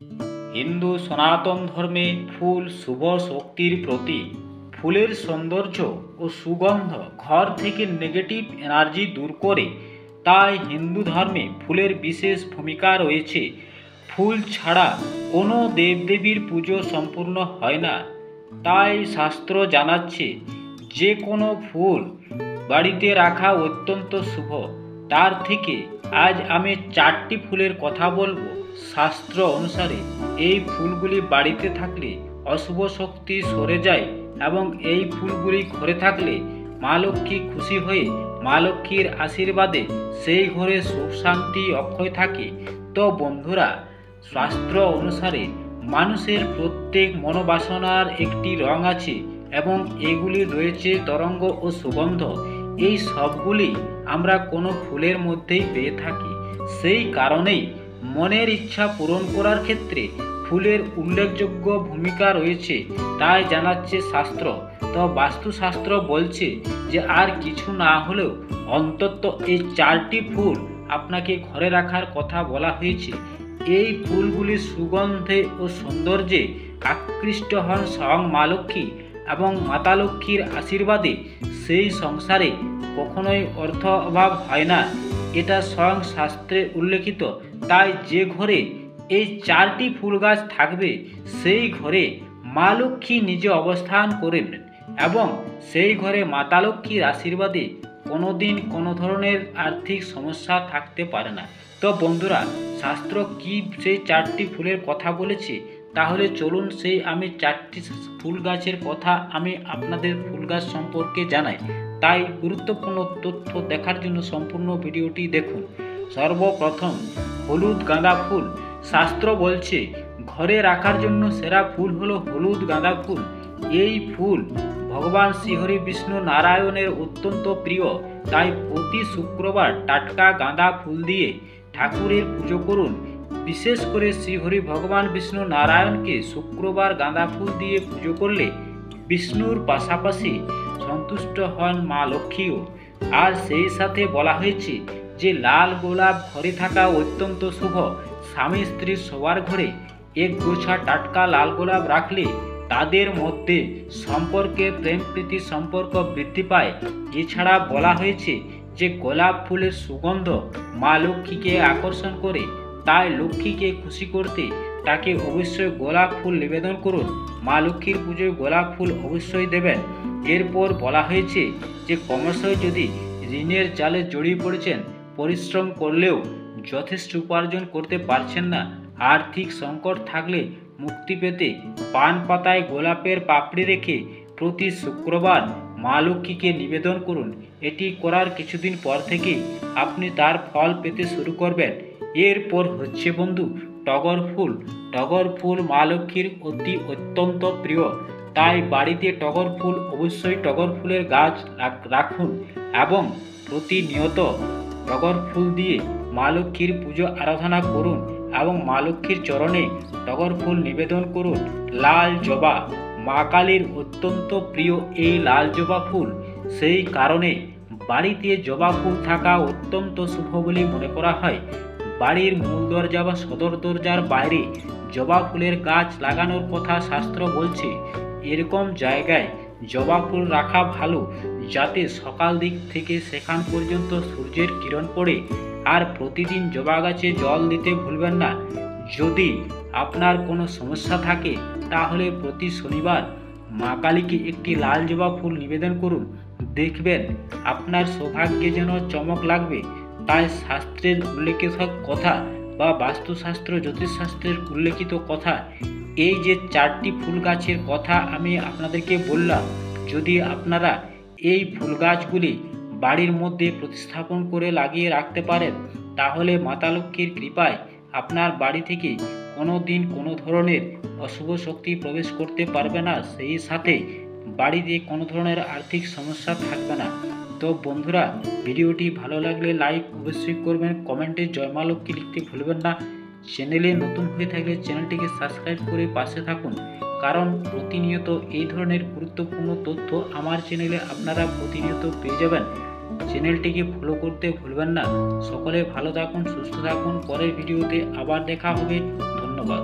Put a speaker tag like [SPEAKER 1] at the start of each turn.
[SPEAKER 1] হিন্দু সনাতন ধর্মে ফুল শুভ শক্তির প্রতীক। ফুলের সৌন্দর্য ও সুগন্ধ ঘর থেকে নেগেটিভ এনার্জি দূর করে। তাই হিন্দু ধর্মে ফুলের বিশেষ ভূমিকা রয়েছে। ফুল ছাড়া কোনো দেবদেবীর পুজো সম্পূর্ণ হয় না। তাই শাস্ত্র জানাচ্ছে যে কোনো ফুল বাড়িতে রাখা অত্যন্ত শুভ। তার থেকে আজ আমি 4টি ফুলের কথা বলবো। শাস্ত্র অনুসারে এই ফুলগুলি বাড়িতে থাকলে অশুভ শক্তি সরে যায় এবং এই ফুলগুলি ঘরে থাকলে মা লক্ষ্মী খুশি হয়ে মা লক্ষ্মীর আশীর্বাদে সেই ঘরে সুখ শান্তি অক্ষয় থাকে। তো বন্ধুরা, শাস্ত্র অনুসারে মানুষের প্রত্যেক মনোবাসনার একটি রং আছে এবং এগুলি রয়েছে তরঙ্গ ও সুগন্ধ। এই সবগুলি আমরা কোনো ফুলের মধ্যেই পেয়ে থাকি। সেই কারণেই মনের ইচ্ছা পূরণ করার ক্ষেত্রে ফুলের উল্লেখযোগ্য ভূমিকা রয়েছে, তাই জানাচ্ছে শাস্ত্র। তো বাস্তুশাস্ত্র বলছে যে আর কিছু না হলেও অন্তত এই 4টি ফুল আপনাকে ঘরে রাখার কথা বলা হয়েছে। এই ফুলগুলির সুগন্ধে ও সৌন্দর্যে আকৃষ্ট হন স্বয়ং মা লক্ষ্মী এবং মাতা লক্ষ্মীর আশীর্বাদে সেই সংসারে কখনোই অর্থ অভাব হয় না। এটা স্বয়ং শাস্ত্রে উল্লেখিত। তাই যে ঘরে এই 4টি ফুল গাছ থাকবে সেই ঘরে মা লক্ষ্মী নিজে অবস্থান করেন এবং সেই ঘরে মাতা লক্ষ্মীর আশীর্বাদে কোনোদিন কোনো ধরনের আর্থিক সমস্যা থাকতে পারে না। তো বন্ধুরা, শাস্ত্র কি সেই 4টি ফুলের কথা বলেছে? তাহলে চলুন সেই আমি 4টি ফুল গাছের কথা আমি আপনাদের ফুল গাছ সম্পর্কে জানাই। তাই গুরুত্বপূর্ণ তথ্য দেখার জন্য সম্পূর্ণ ভিডিওটি দেখুন। সর্বপ্রথম হলুদ গাঁদা ফুল। শাস্ত্র বলছে ঘরে রাখার জন্য সেরা ফুল হলো হলুদ গাঁদা ফুল। এই ফুল ভগবান শ্রীহরি বিষ্ণু নারায়ণের অত্যন্ত প্রিয়। তাই প্রতি শুক্রবার টাটকা গাঁদা ফুল দিয়ে ঠাকুরের পুজো করুন। বিশেষ করে শ্রীহরি ভগবান বিষ্ণু নারায়ণকে শুক্রবার গাঁদা ফুল দিয়ে পুজো করলে বিষ্ণুর পাশাপাশি সন্তুষ্ট হন মা লক্ষ্মীও। আর সেই সাথে বলা হয়েছে যে লাল গোলাপ ঘরে থাকা অত্যন্ত শুভ। স্বামী স্ত্রী সবার ঘরে এক গোছা টাটকা লাল গোলাপ রাখলে তাদের মধ্যে সম্পর্কে প্রেম প্রীতি সম্পর্ক বৃদ্ধি পায়। এছাড়া বলা হয়েছে যে গোলাপ ফুলের সুগন্ধ মা লক্ষ্মীকে আকর্ষণ করে। তাই লক্ষ্মীকে খুশি করতে তাকে অবশ্যই গোলাপ ফুল নিবেদন করুন। মা লক্ষ্মীর পুজোয় গোলাপ ফুল অবশ্যই দেবেন। এরপর বলা হয়েছে যে ক্রমশই যদি ঋণের জালে জড়িয়ে পড়েছেন, পরিশ্রম করলেও যথেষ্ট উপার্জন করতে পারছেন না, আর্থিক সংকট থাকলে মুক্তি পেতে পান পাতায় গোলাপের পাপড়ি রেখে প্রতি শুক্রবার মা লক্ষ্মীকে নিবেদন করুন। এটি করার কিছুদিন পর থেকে আপনি তার ফল পেতে শুরু করবেন। এরপর হচ্ছে বন্ধু টগর ফুল। টগর ফুল মা লক্ষ্মীর অত্যন্ত প্রিয়। তাই বাড়িতে টগর ফুল অবশ্যই টগর ফুলের গাছ রাখুন এবং প্রতিনিয়ত টগর ফুল দিয়ে মা লক্ষ্মীর পুজো আরাধনা করুন এবং মা লক্ষ্মীর চরণে টগর ফুল নিবেদন করুন। লাল জবা। মা কালীর অত্যন্ত প্রিয় এই লাল জবা ফুল। সেই কারণে বাড়িতে জবা ফুল থাকা অত্যন্ত শুভ বলে মনে করা হয়। বাড়ির মূল দরজা বা সদর দরজার বাইরে জবা ফুলের গাছ লাগানোর কথা শাস্ত্র বলছে। এরকম জায়গায় জবা ফুল রাখা ভালো যাতে সকাল দিক থেকে সেখান পর্যন্ত সূর্যের কিরণ পড়ে। আর প্রতিদিন জবা গাছে জল দিতে ভুলবেন না। যদি আপনার কোনো সমস্যা থাকে তাহলে প্রতি শনিবার মা কালীকে একটি লাল জবা ফুল নিবেদন করুন। দেখবেন আপনার সৌভাগ্যে যেন চমক লাগবে। তাই শাস্ত্রের উল্লেখিত কথা বা বাস্তুশাস্ত্র জ্যোতিষশাস্ত্রের উল্লেখিত কথা, এই যে 4টি ফুল গাছের কথা আমি আপনাদেরকে বললাম, যদি আপনারা এই ফুল গাছগুলি বাড়ির মধ্যে প্রতিস্থাপন করে লাগিয়ে রাখতে পারেন তাহলে মাতা লক্ষ্মীর কৃপায় আপনার বাড়ি থেকে কোনো দিন কোনো ধরনের অশুভ শক্তি প্রবেশ করতে পারবে না। সেই সাথে বাড়িতে কোনো ধরনের আর্থিক সমস্যা থাকবে না। তো বন্ধুরা, ভিডিওটি ভালো লাগলে লাইক অবশ্যই করবেন, কমেন্টে জয় মা লক্ষ্মী লিখতে ভুলবেন না। চ্যানেলে নতুন হয়ে থাকলে চ্যানেলটিকে সাবস্ক্রাইব করে পাশে থাকুন, কারণ প্রতিনিয়ত এই ধরনের গুরুত্বপূর্ণ তথ্য আমার চ্যানেলে আপনারা প্রতিনিয়ত পেয়ে যাবেন। চ্যানেলটিকে ফলো করতে ভুলবেন না। সকলে ভালো থাকুন, সুস্থ থাকুন। পরের ভিডিওতে আবার দেখা হবে। ধন্যবাদ।